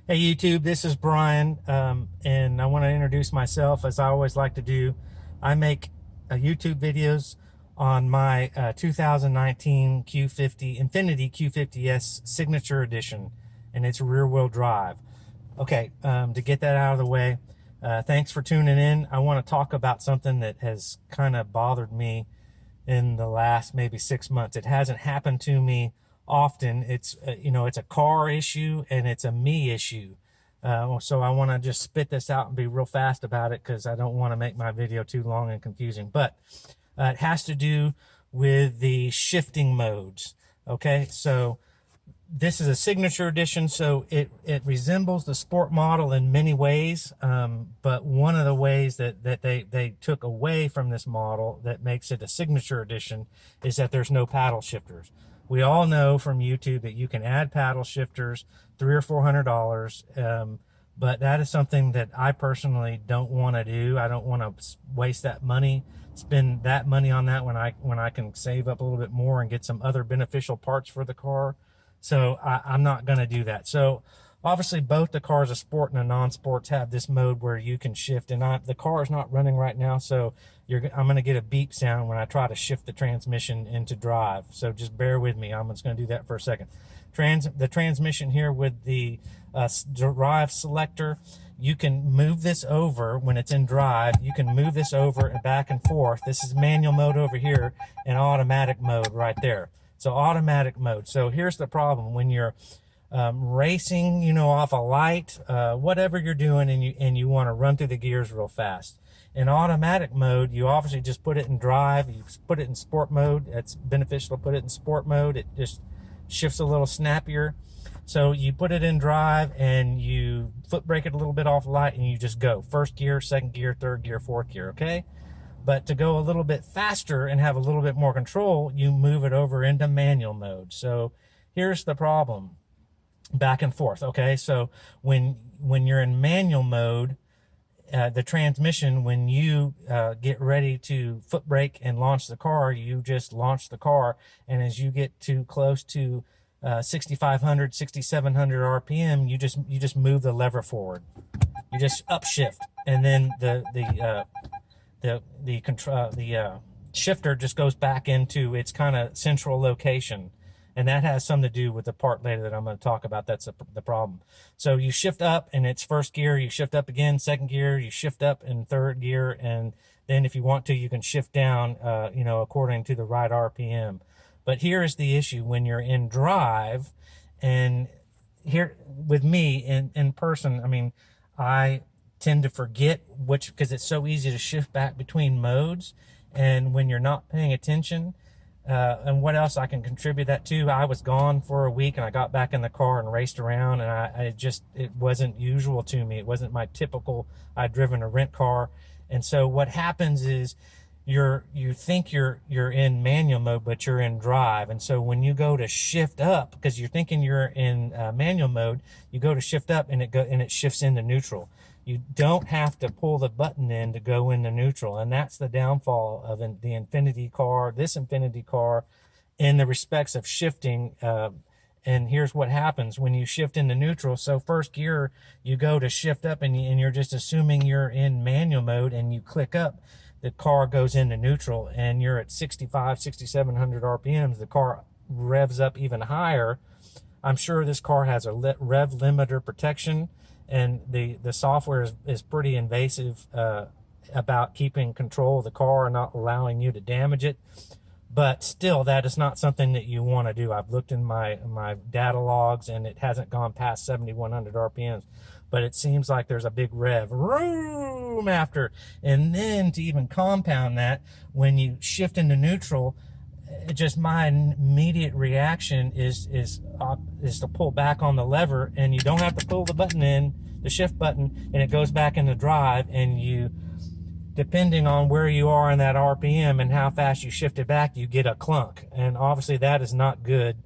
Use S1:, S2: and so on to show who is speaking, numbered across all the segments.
S1: Hey YouTube, this is Brian, and I want to introduce myself as I always like to do. I make YouTube videos on my 2019 Q50 Infiniti Q50S Signature Edition, and it's rear-wheel drive. Okay, to get that out of the way, thanks for tuning in. I want to talk about something that has kind of bothered me in the last maybe 6 months. It hasn't happened to me often. It's it's a car issue and it's a me issue. So I want to just spit this out and be real fast about it because I don't want to make my video too long and confusing. But it has to do with the shifting modes. Okay, so this is a signature edition, so it resembles the sport model in many ways, but one of the ways that they took away from this model that makes it a signature edition is that there's no paddle shifters. We all know from YouTube that you can add paddle shifters, $300 or $400, but that is something that I personally don't want to do. I don't want to waste that money, spend that money on that when I can save up a little bit more and get some other beneficial parts for the car. So I'm not going to do that. So obviously both the cars, a sport and a non-sports, have this mode where you can shift. And the car is not running right now, so I'm going to get a beep sound when I try to shift the transmission into drive. So just bear with me. I'm just going to do that for a second. The transmission here with the drive selector, you can move this over when it's in drive. You can move this over and back and forth. This is manual mode over here and automatic mode right there. So automatic mode. So here's the problem when you're racing, off a light, whatever you're doing, and you want to run through the gears real fast. In automatic mode, you obviously just put it in drive. You put it in sport mode. It's beneficial to put it in sport mode. It just shifts a little snappier. So you put it in drive and you foot brake it a little bit off light and you just go. First gear, second gear, third gear, fourth gear, okay? But to go a little bit faster and have a little bit more control, you move it over into manual mode. So here's the problem. Back and forth, okay? So when you're in manual mode, the transmission, when you get ready to foot brake and launch the car, you just launch the car. And as you get too close to 6,500, 6,700 RPM, you just move the lever forward. You just upshift. And then the shifter just goes back into its kind of central location, and that has something to do with the part later that I'm going to talk about. That's the problem. So you shift up in its first gear, you shift up again, second gear, you shift up in third gear, and then if you want to, you can shift down, according to the right RPM. But here is the issue when you're in drive, and here with me in person, I mean, I tend to forget because it's so easy to shift back between modes, and when you're not paying attention, and what else I can contribute that to, I was gone for a week and I got back in the car and raced around, and it wasn't usual to me. It wasn't my typical, I'd driven a rent car. And so what happens is you think you're in manual mode, but you're in drive. And so when you go to shift up, because you're thinking you're in manual mode, you go to shift up and it shifts into neutral. You don't have to pull the button in to go into neutral, and that's the downfall of the Infiniti car, this Infiniti car, in the respects of shifting. And here's what happens when you shift into neutral. So first gear, you go to shift up, and you're just assuming you're in manual mode, and you click up, the car goes into neutral, and you're at 6,500, 6,700 RPMs. The car revs up even higher. I'm sure this car has a rev limiter protection, and the software is pretty invasive about keeping control of the car and not allowing you to damage it. But still, that is not something that you want to do. I've looked in my data logs, and it hasn't gone past 7,100 RPMs. But it seems like there's a big rev room after. And then to even compound that, when you shift into neutral, my immediate reaction is to pull back on the lever, and you don't have to pull the button in, the shift button, and it goes back into drive, and you, depending on where you are in that RPM and how fast you shift it back, you get a clunk. And obviously that is not good.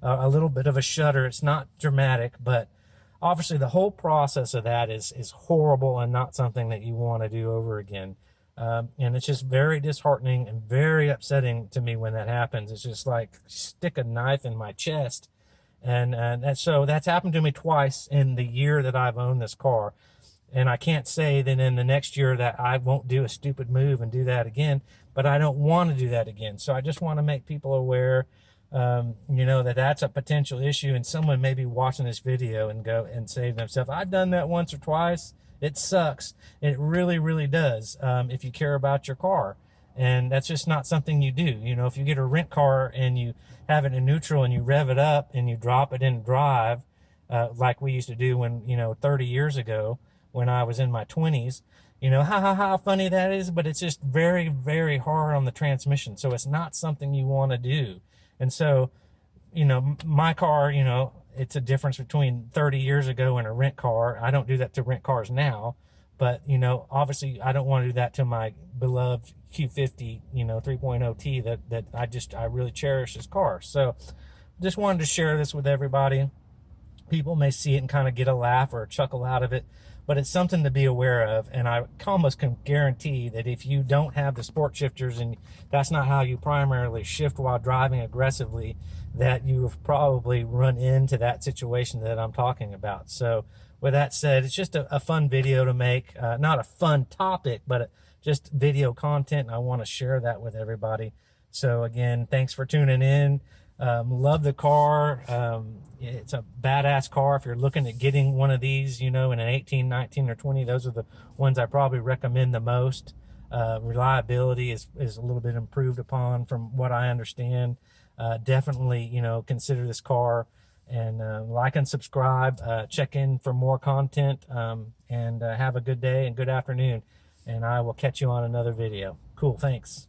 S1: A little bit of a shudder. It's not dramatic, but obviously the whole process of that is horrible and not something that you want to do over again. And it's just very disheartening and very upsetting to me when that happens. It's just like stick a knife in my chest And so that's happened to me twice in the year that I've owned this car. And I can't say that in the next year that I won't do a stupid move and do that again, but I don't want to do that again. So I just want to make people aware, that that's a potential issue. And someone may be watching this video and go and say to themselves, I've done that once or twice. It sucks. It really, really does, if you care about your car. And that's just not something you do. If you get a rent car and you have it in neutral and you rev it up and you drop it in drive, like we used to do when, 30 years ago, when I was in my 20s, how funny that is, but it's just very, very hard on the transmission. So it's not something you want to do. And so, my car, it's a difference between 30 years ago and a rent car. I don't do that to rent cars now, but, obviously I don't want to do that to my beloved Q50, 3.0T that I really cherish this car. So just wanted to share this with everybody. People may see it and kind of get a laugh or a chuckle out of it, but it's something to be aware of. And I almost can guarantee that if you don't have the sport shifters and that's not how you primarily shift while driving aggressively, that you've probably run into that situation that I'm talking about. So with that said, it's just a fun video to make, not a fun topic, but just video content. And I want to share that with everybody. So again, thanks for tuning in. Love the car. It's a badass car. If you're looking at getting one of these, in an 18, 19, or 20, those are the ones I probably recommend the most. Reliability is a little bit improved upon from what I understand. Definitely, consider this car, and like and subscribe. Check in for more content, and have a good day and good afternoon. And I will catch you on another video. Cool. Thanks.